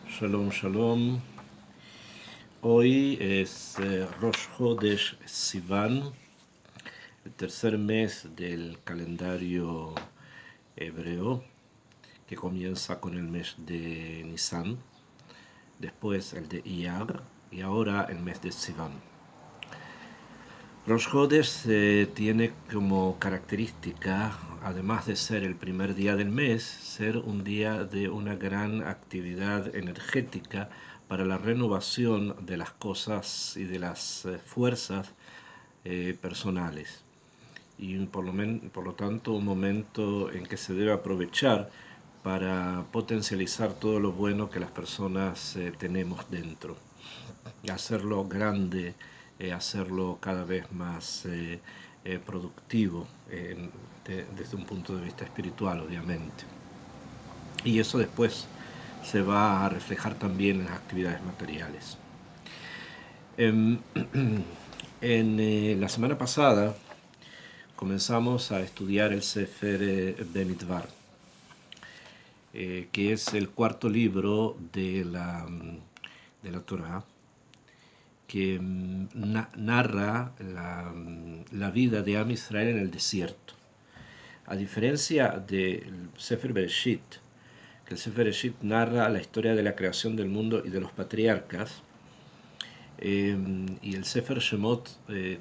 Shalom, shalom. Hoy es Rosh Chodesh Sivan, el tercer mes del calendario hebreo, que comienza con el mes de Nisan, después el de Iyar y ahora el mes de Sivan. Rosh Chodesh tiene como característica, además de ser el primer día del mes, ser un día de una gran actividad energética para la renovación de las cosas y de las fuerzas personales. Y por lo tanto un momento en que se debe aprovechar para potencializar todo lo bueno que las personas tenemos dentro. Hacerlo grande, hacerlo cada vez más productivo desde un punto de vista espiritual, obviamente. Y eso después se va a reflejar también en las actividades materiales. La semana pasada comenzamos a estudiar el Sefer Bemidbar, que es el cuarto libro de la Torah, que narra la vida de Am Israel en el desierto. A diferencia del Sefer Bereshit, que el Sefer Bereshit narra la historia de la creación del mundo y de los patriarcas, y el Sefer Shemot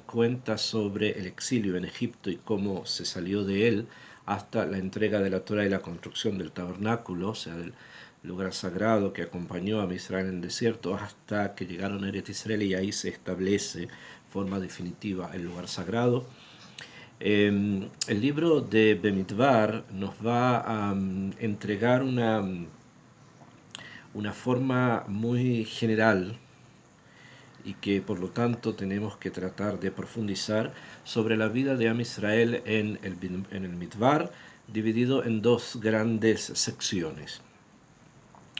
cuenta sobre el exilio en Egipto y cómo se salió de él hasta la entrega de la Torah y la construcción del tabernáculo, o sea, del lugar sagrado que acompañó a Israel en el desierto, hasta que llegaron a Eretz Israel y ahí se establece de forma definitiva el lugar sagrado. El libro de Bemidbar nos va a entregar una forma muy general y que por lo tanto tenemos que tratar de profundizar sobre la vida de Am Israel en el Midbar, dividido en dos grandes secciones.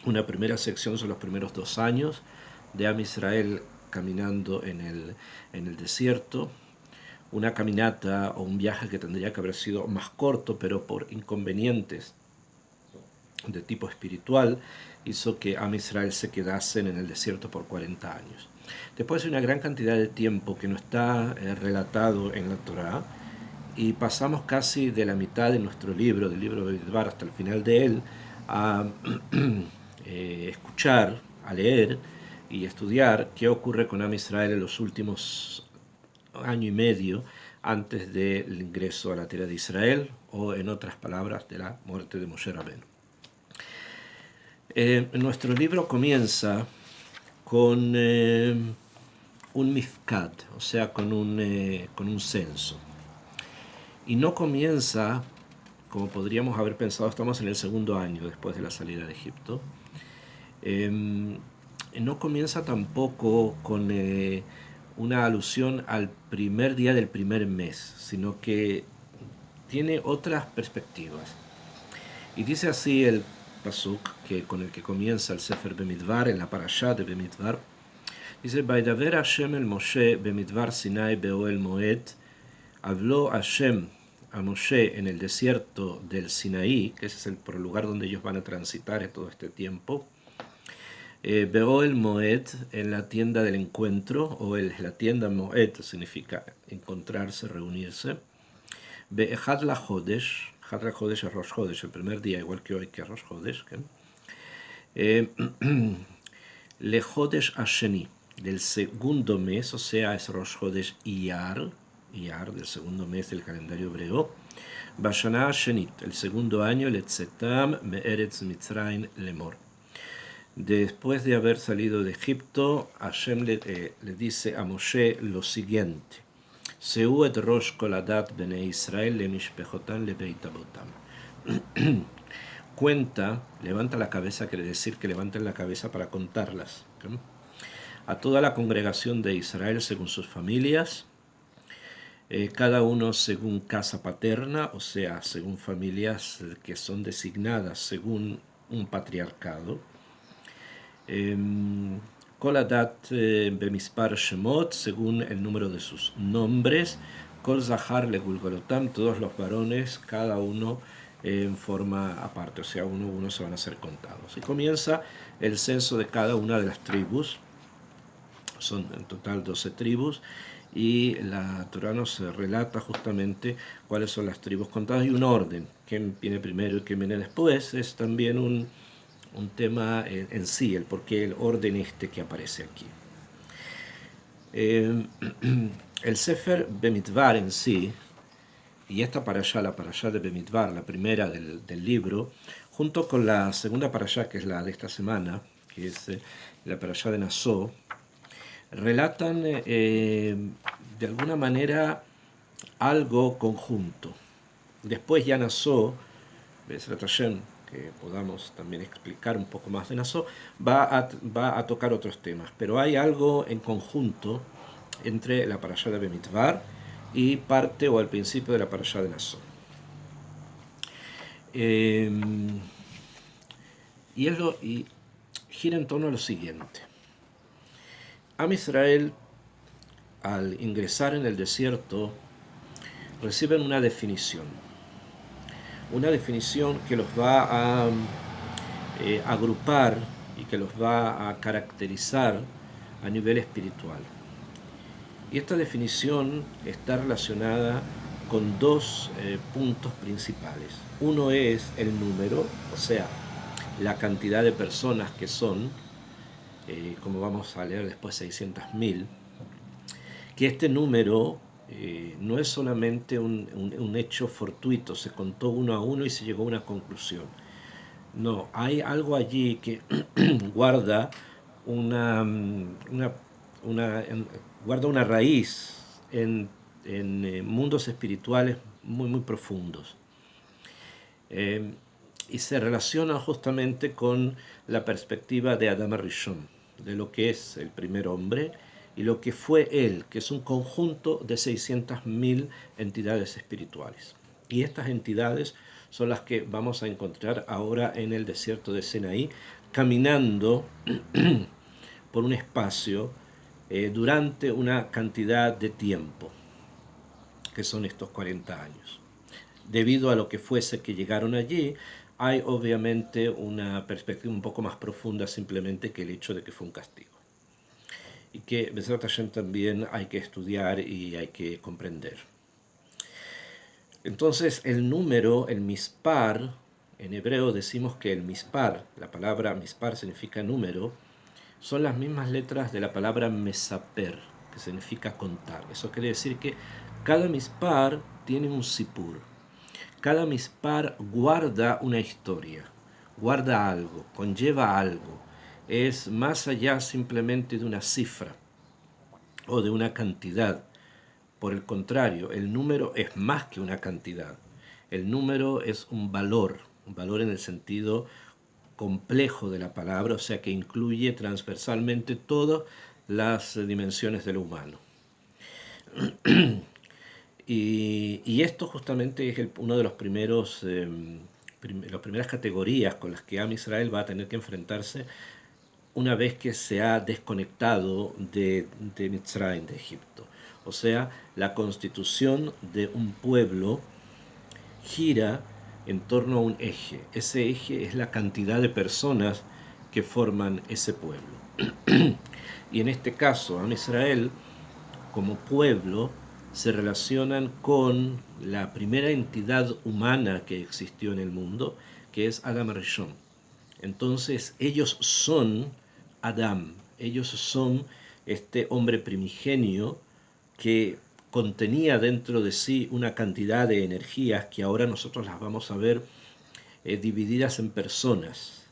Una primera sección son los primeros 2 años de Am Israel caminando en el desierto, una caminata o un viaje que tendría que haber sido más corto, pero por inconvenientes de tipo espiritual hizo que Am Israel se quedasen en el desierto por 40 años. Después hay una gran cantidad de tiempo que no está relatado en la Torá, y pasamos casi de la mitad de nuestro libro, del libro de Bamidbar, hasta el final de él, a escuchar, a leer y estudiar qué ocurre con Am Israel en los últimos año y medio antes del ingreso a la tierra de Israel, o en otras palabras, de la muerte de Moshe Rabbeinu. Nuestro libro comienza con un mifkad, o sea, con un censo. Y no comienza, como podríamos haber pensado, estamos en el segundo año después de la salida de Egipto. No comienza tampoco con una alusión al primer día del primer mes, sino que tiene otras perspectivas. Y dice así el pasuk con el que comienza el Sefer Bemidbar, en la parashá de Bemidbar. Dice: Vaidaber Hashem el Moshe Bemidbar Sinai Beoel Moed. Habló Hashem a Moshe en el desierto del Sinaí, que ese es el lugar donde ellos van a transitar todo este tiempo. Beoel Moed, en la tienda del encuentro, o la tienda Moed significa encontrarse, reunirse. Be'echad la Chodesh. Had la Chodesh es Rosh Chodesh, el primer día, igual que hoy que Rosh Chodesh. Le Chodesh Asheni, del segundo mes, o sea, es Rosh Chodesh Iyar, del segundo mes del calendario hebreo. Bashana Ashenit, el segundo año, Letzetam Me'eretz Mitzrayim Lemor. Después de haber salido de Egipto, Hashem le dice a Moshe lo siguiente: Seu et rosh koladat bnei Israel le mishpechotan le beit abotam. Cuenta, levanta la cabeza, quiere decir que levanten la cabeza para contarlas, ¿sí? A toda la congregación de Israel según sus familias, cada uno según casa paterna, o sea, según familias que son designadas según un patriarcado. Koladat bemispar shemot, según el número de sus nombres. Kol zahar legulgolotam, todos los varones, cada uno en forma aparte, o sea, uno a uno se van a ser contados. Y comienza el censo de cada una de las tribus, son en total 12 tribus, y la Torá nos relata justamente cuáles son las tribus contadas y un orden, quién viene primero y quién viene después, es también un tema en sí, el por qué el orden este que aparece aquí. El Sefer Bemidbar en sí, y esta parashá, la parashá de Bemidbar, la primera del libro, junto con la segunda parashá, que es la de esta semana, que es la parashá de Nasó, relatan de alguna manera algo conjunto. Después ya Nasó, Bezrat Hashem, que podamos también explicar un poco más de Nasó, va a tocar otros temas, pero hay algo en conjunto entre la parashá de Bemidbar y parte o al principio de la parashá de Nasó. Y gira en torno a lo siguiente. Am Israel, al ingresar en el desierto, reciben una definición que los va a agrupar y que los va a caracterizar a nivel espiritual. Y esta definición está relacionada con dos puntos principales. Uno es el número, o sea, la cantidad de personas que son, como vamos a leer después 600.000, que este número no es solamente un hecho fortuito, se contó uno a uno y se llegó a una conclusión. No, hay algo allí que guarda guarda una raíz en mundos espirituales muy profundos. Y se relaciona justamente con la perspectiva de Adam Rishon, de lo que es el primer hombre y lo que fue él, que es un conjunto de 600.000 entidades espirituales. Y estas entidades son las que vamos a encontrar ahora en el desierto de Sinaí, caminando por un espacio durante una cantidad de tiempo, que son estos 40 años. Debido a lo que fuese que llegaron allí, hay obviamente una perspectiva un poco más profunda simplemente que el hecho de que fue un castigo. Y que Bezrat Hashem también hay que estudiar y hay que comprender. Entonces el número, el mispar, en hebreo decimos que el mispar, la palabra mispar significa número, son las mismas letras de la palabra mesaper, que significa contar. Eso quiere decir que cada mispar tiene un sipur. Cada mispar guarda una historia, guarda algo, conlleva algo. Es más allá simplemente de una cifra o de una cantidad. Por el contrario, el número es más que una cantidad. El número es un valor en el sentido complejo de la palabra, o sea que incluye transversalmente todas las dimensiones de lo humano. Y esto justamente es uno de los las primeras categorías con las que Am Israel va a tener que enfrentarse una vez que se ha desconectado de Mitzrayim, de Egipto. O sea, la constitución de un pueblo gira en torno a un eje. Ese eje es la cantidad de personas que forman ese pueblo. Y en este caso, Am Israel, como pueblo, se relacionan con la primera entidad humana que existió en el mundo, que es Adam Rishon. Entonces, ellos son Adam, ellos son este hombre primigenio que contenía dentro de sí una cantidad de energías que ahora nosotros las vamos a ver divididas en personas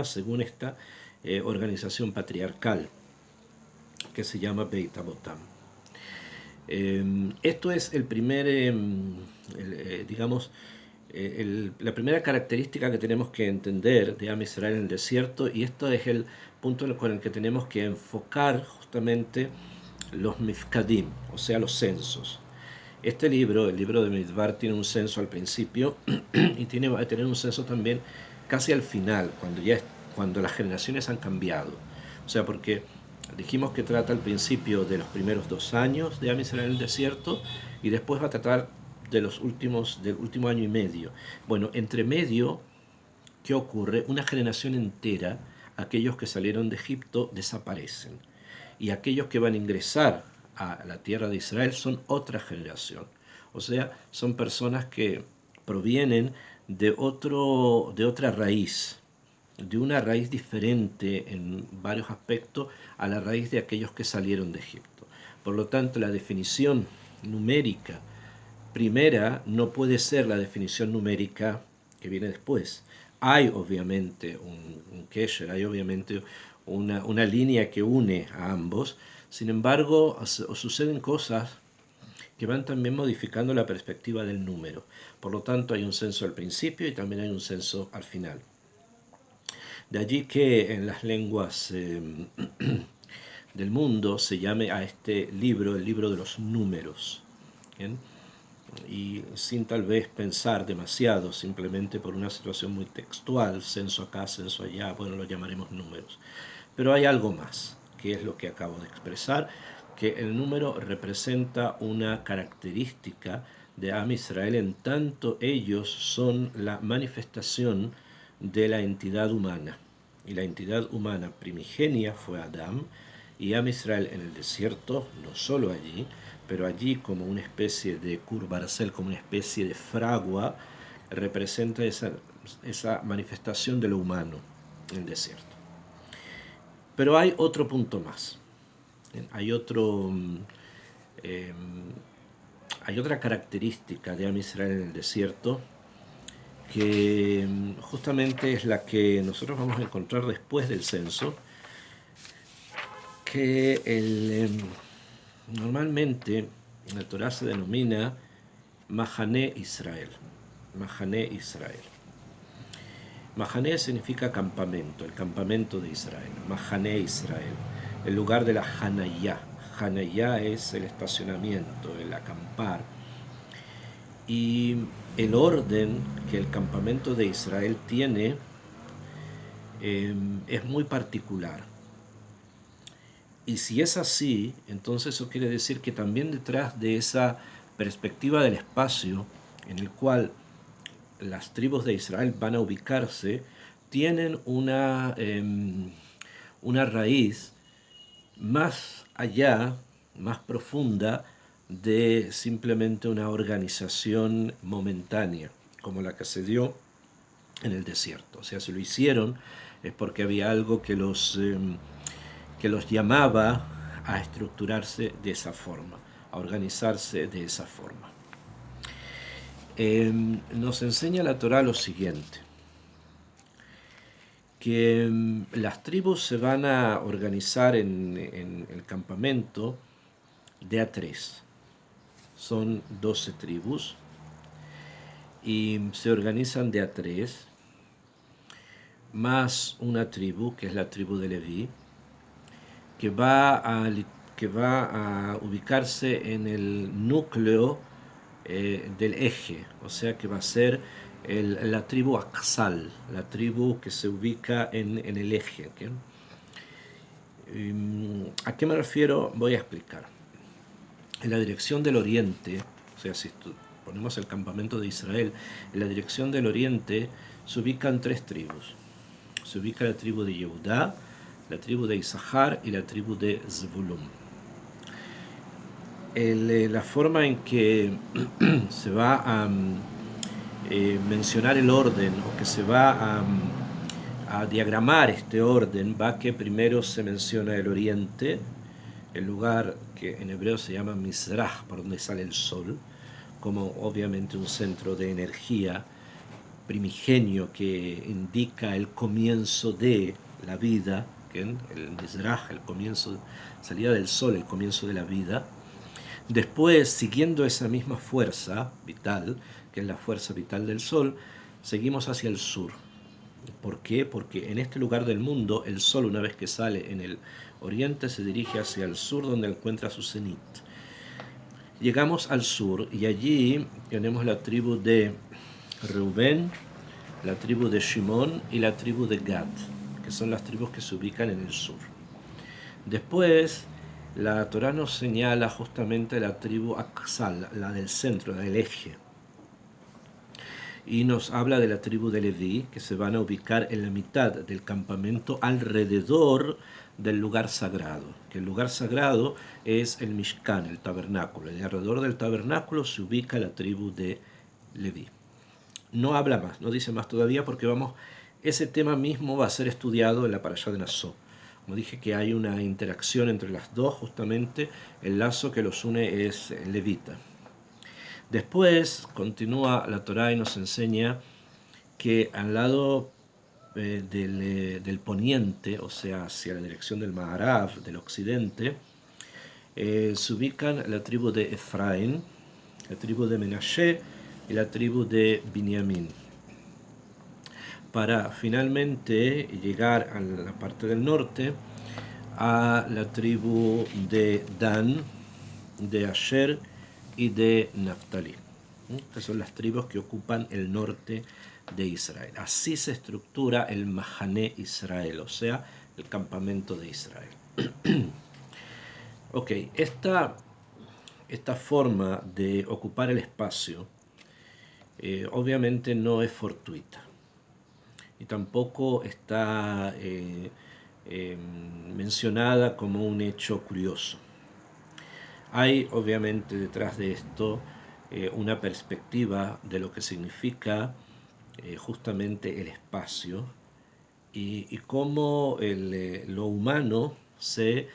según esta organización patriarcal que se llama Beit Abotam. Esto es el primer, la primera característica que tenemos que entender de Am Israel en el desierto, y esto es el punto con el que tenemos que enfocar justamente los mifkadim, o sea, los censos. Este libro, el libro de Midbar, tiene un censo al principio y va a tener un censo también casi al final, cuando las generaciones han cambiado. O sea, porque dijimos que trata al principio de los primeros 2 años de Am Israel en el desierto y después va a tratar del último año y medio. Bueno, entre medio, ¿qué ocurre? Una generación entera, aquellos que salieron de Egipto, desaparecen. Y aquellos que van a ingresar a la tierra de Israel son otra generación. O sea, son personas que provienen de otra raíz, de una raíz diferente en varios aspectos a la raíz de aquellos que salieron de Egipto. Por lo tanto, la definición numérica primera no puede ser la definición numérica que viene después. Hay obviamente un kesher, hay obviamente una línea que une a ambos. Sin embargo, suceden cosas que van también modificando la perspectiva del número. Por lo tanto, hay un censo al principio y también hay un censo al final. De allí que en las lenguas del mundo se llame a este libro el libro de los números. ¿Bien? Y sin tal vez pensar demasiado, simplemente por una situación muy textual, censo acá, censo allá, bueno, lo llamaremos números. Pero hay algo más, que es lo que acabo de expresar, que el número representa una característica de Am Israel en tanto ellos son la manifestación de la entidad humana. Y la entidad humana primigenia fue Adán, y Am Israel en el desierto, no solo allí, pero allí como una especie de curvarcel, como una especie de fragua, representa esa manifestación de lo humano en el desierto. Pero hay otro punto más. Hay otra característica de Am Israel en el desierto que justamente es la que nosotros vamos a encontrar después del censo, que normalmente en la Torah se denomina Mahané Israel. Mahané Israel. Mahané significa campamento, el campamento de Israel. Mahané Israel, el lugar de la Hanayá. Hanayá es el estacionamiento, el acampar. Y el orden que el campamento de Israel tiene es muy particular. Y si es así, entonces eso quiere decir que también detrás de esa perspectiva del espacio en el cual las tribus de Israel van a ubicarse, tienen una raíz más allá, más profunda de simplemente una organización momentánea, como la que se dio en el desierto. O sea, si lo hicieron es porque había algo que los llamaba a estructurarse de esa forma, a organizarse de esa forma. Nos enseña la Torá lo siguiente, que las tribus se van a organizar en el campamento de a tres. Son 12 tribus y se organizan de a tres, más una tribu, que es la tribu de Leví, que va a ubicarse en el núcleo del eje, o sea que va a ser la tribu Aksal, la tribu que se ubica en el eje. ¿Okay? ¿A qué me refiero? Voy a explicar. En la dirección del oriente, o sea, si ponemos el campamento de Israel, en la dirección del oriente se ubican tres tribus. Se ubica la tribu de Yehudá, la tribu de Isahar y la tribu de Zebulun. La forma en que se va a mencionar el orden, o que se va a diagramar este orden, va que primero se menciona el oriente, el lugar que en hebreo se llama Mizrach, por donde sale el sol, como obviamente un centro de energía primigenio que indica el comienzo de la vida, el Mizrach, el comienzo, salida del sol, el comienzo de la vida. Después, siguiendo esa misma fuerza vital, que es la fuerza vital del sol, seguimos hacia el sur. ¿Por qué? Porque en este lugar del mundo, el sol, una vez que sale en el oriente, se dirige hacia el sur, donde encuentra su cenit. Llegamos al sur y allí tenemos la tribu de Reubén, la tribu de Shimón y la tribu de Gad, que son las tribus que se ubican en el sur. Después la Torá nos señala justamente la tribu Aksal, la del centro, la del eje. Y nos habla de la tribu de Leví, que se van a ubicar en la mitad del campamento alrededor del lugar sagrado. Que el lugar sagrado es el Mishkan, el tabernáculo. Y alrededor del tabernáculo se ubica la tribu de Leví. No habla más, no dice más todavía porque ese tema mismo va a ser estudiado en la parashá de Nassó. Como dije que hay una interacción entre las dos, justamente el lazo que los une es levita. Después continúa la Torá y nos enseña que al lado del poniente, o sea, hacia la dirección del Maharav, del occidente, se ubican la tribu de Efraín, la tribu de Menashe y la tribu de Binyamin, para finalmente llegar a la parte del norte, a la tribu de Dan, de Asher y de Naftali. Estas son las tribus que ocupan el norte de Israel. Así se estructura el Mahané Israel, o sea, el campamento de Israel. Ok, esta forma de ocupar el espacio obviamente no es fortuita y tampoco está mencionada como un hecho curioso. Hay obviamente detrás de esto una perspectiva de lo que significa justamente el espacio y cómo lo humano se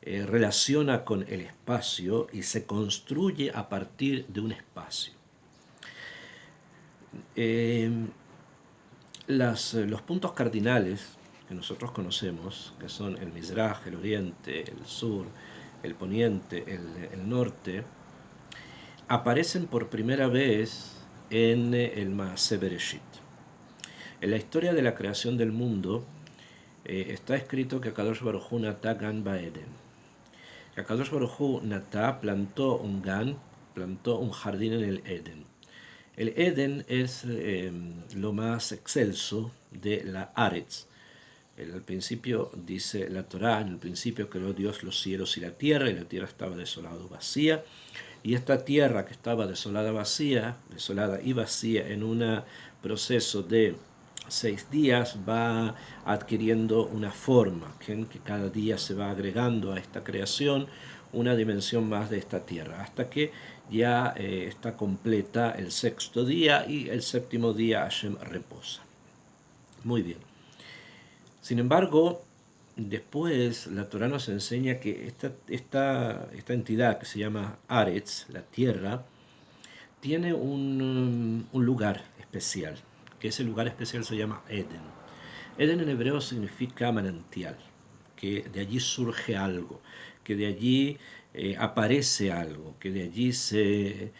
relaciona con el espacio y se construye a partir de un espacio. Los puntos cardinales que nosotros conocemos, que son el Mizraj, el oriente, el sur, el poniente, el norte, aparecen por primera vez en el Maaseh Bereshit. En la historia de la creación del mundo está escrito que Akadosh Baruj Hu natá gan ba'eden. Akadosh Baruj Hu natá plantó un gan, plantó un jardín en el Eden. El Eden es lo más excelso de la Aretz. Al principio dice la Torá, en el principio creó Dios los cielos y la tierra estaba desolada y vacía. Y esta tierra que estaba desolada y vacía en un proceso de 6 días va adquiriendo una forma, que cada día se va agregando a esta creación una dimensión más de esta tierra, hasta que ya está completa el 6º día y el 7º día Hashem reposa. Muy bien. Sin embargo, después la Torá nos enseña que esta entidad que se llama Aretz, la tierra, tiene un lugar especial, que ese lugar especial se llama Eden. Eden en hebreo significa manantial, que de allí surge algo, que de allí aparece algo, que de allí se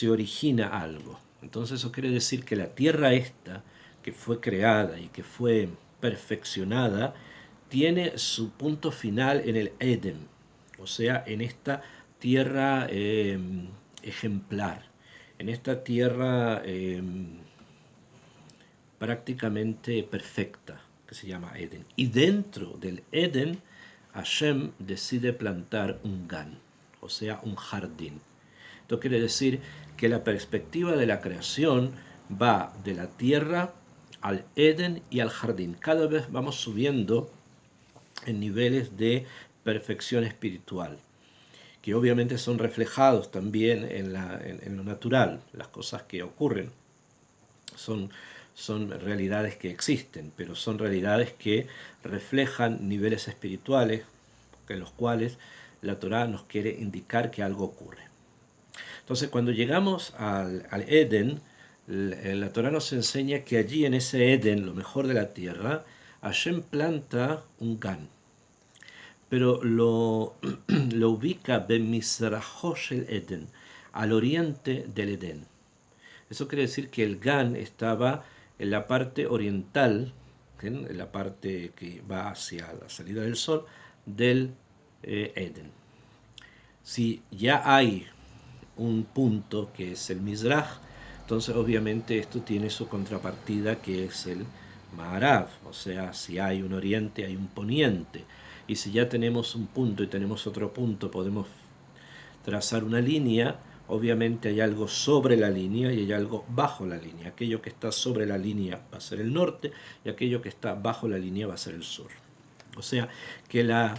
origina algo. Entonces eso quiere decir que la tierra esta, que fue creada y que fue perfeccionada, tiene su punto final en el Eden, o sea, en esta tierra ejemplar, en esta tierra prácticamente perfecta, que se llama Eden. Y dentro del Eden, Hashem decide plantar un gan, o sea, un jardín. Esto quiere decir que la perspectiva de la creación va de la tierra al Eden y al jardín. Cada vez vamos subiendo en niveles de perfección espiritual, que obviamente son reflejados también en lo natural. Las cosas que ocurren son realidades que existen, pero son realidades que reflejan niveles espirituales en los cuales la Torá nos quiere indicar que algo ocurre. Entonces, cuando llegamos al Eden, la Torá nos enseña que allí en ese Eden, lo mejor de la tierra, Hashem planta un gan, pero lo ubica Bemisrajosh el Eden, al oriente del Edén. Eso quiere decir que el gan estaba en la parte oriental, en la parte que va hacia la salida del sol, del Eden. Si ya hay un punto que es el Mizraj, entonces obviamente esto tiene su contrapartida que es el Ma'arav, o sea, si hay un oriente hay un poniente. y si ya tenemos un punto y tenemos otro punto, podemos trazar una línea. Obviamente hay algo sobre la línea y hay algo bajo la línea. Aquello que está sobre la línea va a ser el norte y aquello que está bajo la línea va a ser el sur. O sea que la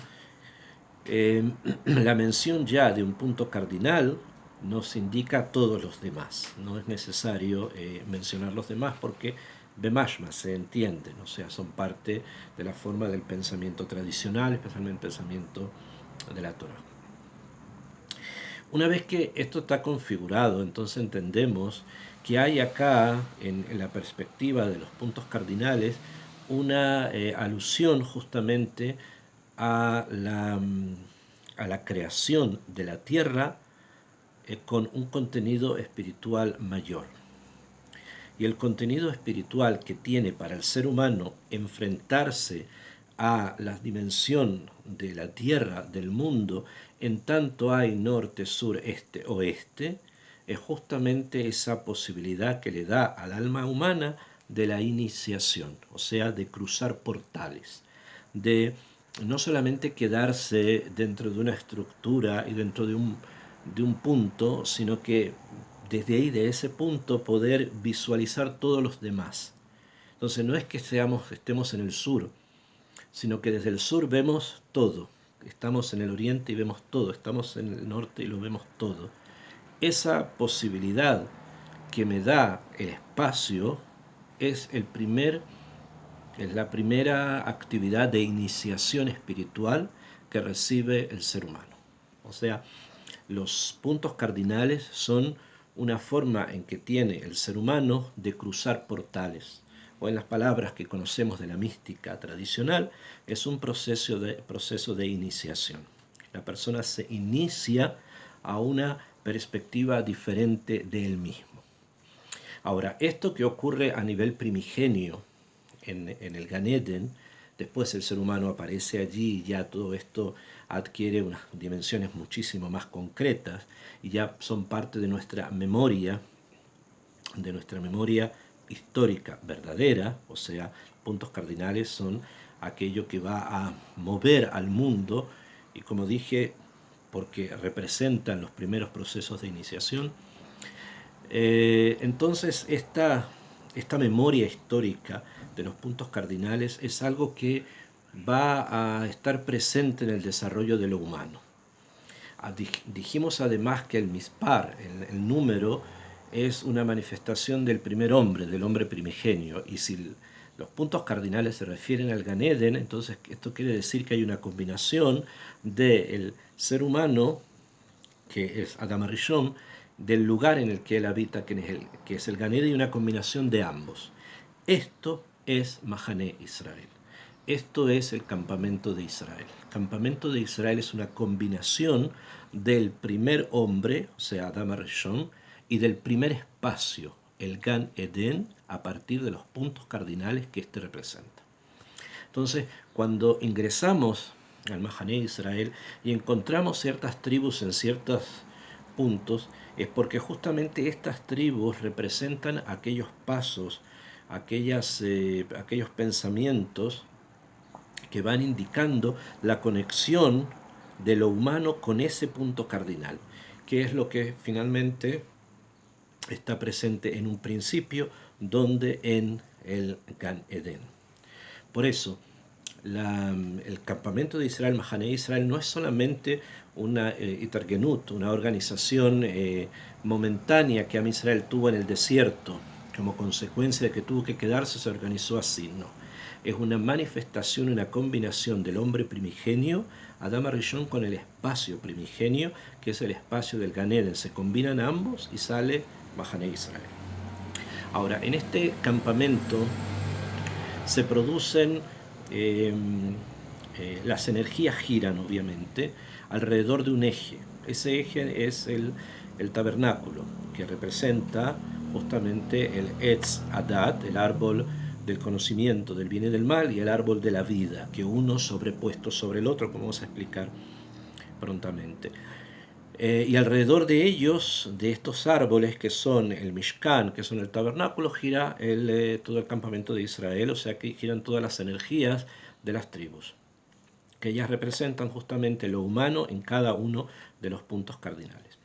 mención ya de un punto cardinal nos indica todos los demás. No es necesario mencionar los demás porque bemashma se entienden, o sea, son parte de la forma del pensamiento tradicional, especialmente el pensamiento de la Torah. Una vez que esto está configurado, entonces entendemos que hay acá, en la perspectiva de los puntos cardinales, una alusión justamente a la creación de la tierra con un contenido espiritual mayor. Y el contenido espiritual que tiene para el ser humano enfrentarse a la dimensión de la tierra, del mundo, en tanto hay norte, sur, este, oeste, es justamente esa posibilidad que le da al alma humana de la iniciación, o sea, de cruzar portales, de no solamente quedarse dentro de una estructura y dentro de un punto, sino que desde ahí, de ese punto, poder visualizar todos los demás. Entonces no es que estemos en el sur, sino que desde el sur vemos todo. Estamos en el oriente y vemos todo, estamos en el norte y lo vemos todo. Esa posibilidad que me da el espacio es la primera actividad de iniciación espiritual que recibe el ser humano. O sea, los puntos cardinales son una forma en que tiene el ser humano de cruzar portales, o en las palabras que conocemos de la mística tradicional, es un proceso de iniciación. La persona se inicia a una perspectiva diferente de él mismo. Ahora, esto que ocurre a nivel primigenio en el Gan Eden, después el ser humano aparece allí y ya todo esto adquiere unas dimensiones muchísimo más concretas y ya son parte de nuestra memoria histórica verdadera, o sea, puntos cardinales son aquello que va a mover al mundo y, como dije, porque representan los primeros procesos de iniciación. Entonces esta memoria histórica de los puntos cardinales es algo que va a estar presente en el desarrollo de lo humano. Dijimos además que el mispar, el número, es una manifestación del primer hombre, del hombre primigenio, y si los puntos cardinales se refieren al Gan Eden, entonces esto quiere decir que hay una combinación del ser humano, que es Adam Rishon, del lugar en el que él habita, que es el Gan Eden, y una combinación de ambos. Esto es Mahané Israel. Esto es el campamento de Israel. El campamento de Israel es una combinación del primer hombre, o sea, Adam Rishon, y del primer espacio, el Gan Eden, a partir de los puntos cardinales que éste representa. Entonces, cuando ingresamos al Mahané Israel y encontramos ciertas tribus en ciertos puntos, es porque justamente estas tribus representan aquellos pasos, aquellos pensamientos que van indicando la conexión de lo humano con ese punto cardinal, que es lo que finalmente está presente en un principio, donde en el Gan Eden. Por eso, el campamento de Israel, Mahané Israel, no es solamente una Itargenut, una organización momentánea que Am Israel tuvo en el desierto, como consecuencia de que tuvo que quedarse, se organizó así, no. Es una manifestación, una combinación del hombre primigenio, Adam Rishon, con el espacio primigenio, que es el espacio del Gan Eden. Se combinan ambos y sale Mahané Israel. Ahora, en este campamento se producen, las energías giran obviamente alrededor de un eje. Ese eje es el tabernáculo, que representa justamente el Etz Adat, el árbol del conocimiento del bien y del mal, y el árbol de la vida, que uno sobrepuesto sobre el otro, como vamos a explicar prontamente. Y alrededor de ellos, de estos árboles que son el Mishkan, que son el tabernáculo, gira todo el campamento de Israel, o sea que giran todas las energías de las tribus. que ellas representan justamente lo humano en cada uno de los puntos cardinales.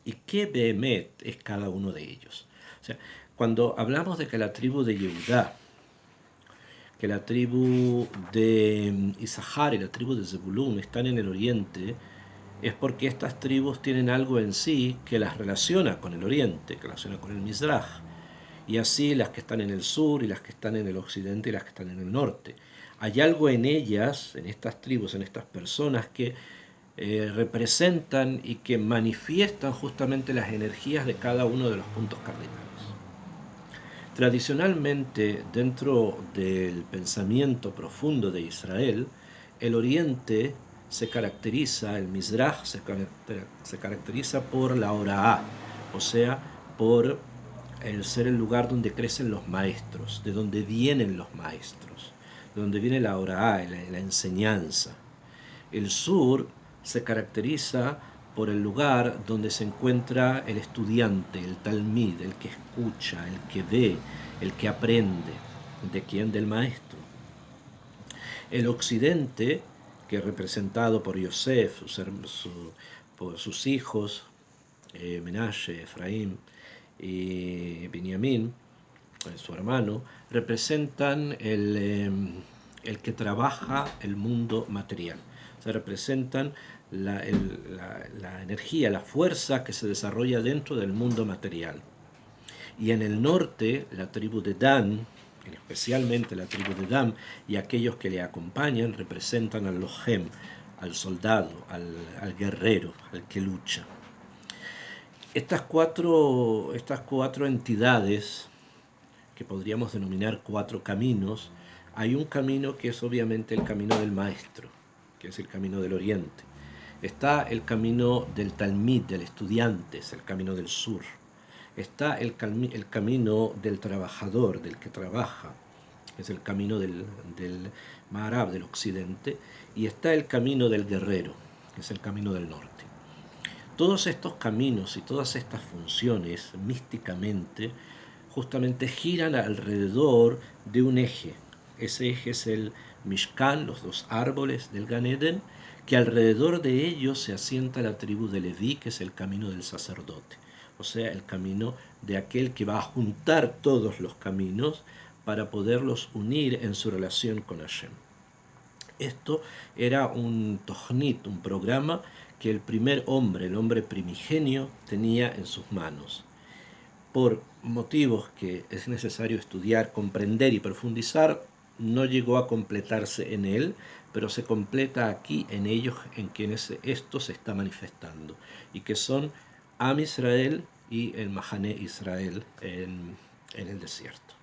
¿Y qué Behemet es cada uno de ellos? O sea, cuando hablamos de que la tribu de Yehudá, que la tribu de Isahar y la tribu de Zebulún están en el oriente, es porque estas tribus tienen algo en sí que las relaciona con el oriente, que las relaciona con el Mizraj, y así las que están en el sur y las que están en el occidente y las que están en el norte. Hay algo en ellas, en estas tribus, en estas personas que representan y que manifiestan justamente las energías de cada uno de los puntos cardinales. Tradicionalmente, dentro del pensamiento profundo de Israel, el oriente se caracteriza, el Mizraj se caracteriza por la Orahá, o sea, por el ser el lugar donde crecen los maestros, de donde vienen los maestros, de donde viene la Orahá, la enseñanza. El sur se caracteriza por el lugar donde se encuentra el estudiante, el talmid, el que escucha, el que ve, el que aprende. ¿De quién? Del maestro. El occidente, que es representado por Yosef, por sus hijos, Menashe, Efraín y Binyamin, su hermano, representan el que trabaja el mundo material. O sea, representan la energía, la fuerza que se desarrolla dentro del mundo material. Y en el norte, la tribu de Dan, especialmente la tribu de Dan y aquellos que le acompañan, representan al lojem, al soldado, al guerrero, al que lucha. Estas cuatro entidades, que podríamos denominar cuatro caminos, hay un camino que es obviamente el camino del maestro, que es el camino del oriente. Está el camino del talmid, del estudiante, es el camino del sur. Está el camino del trabajador, del que trabaja, que es el camino del Maharab, del occidente. Y está el camino del guerrero, que es el camino del norte. Todos estos caminos y todas estas funciones, místicamente, justamente giran alrededor de un eje. Ese eje es el Mishkan, los dos árboles del Gan Eden, que alrededor de ellos se asienta la tribu de Leví, que es el camino del sacerdote. O sea, el camino de aquel que va a juntar todos los caminos para poderlos unir en su relación con Hashem. Esto era un tojnit, un programa que el primer hombre, el hombre primigenio, tenía en sus manos. Por motivos que es necesario estudiar, comprender y profundizar, no llegó a completarse en él, pero se completa aquí en ellos en quienes esto se está manifestando, y que son Am Israel y el Mahané Israel en el desierto.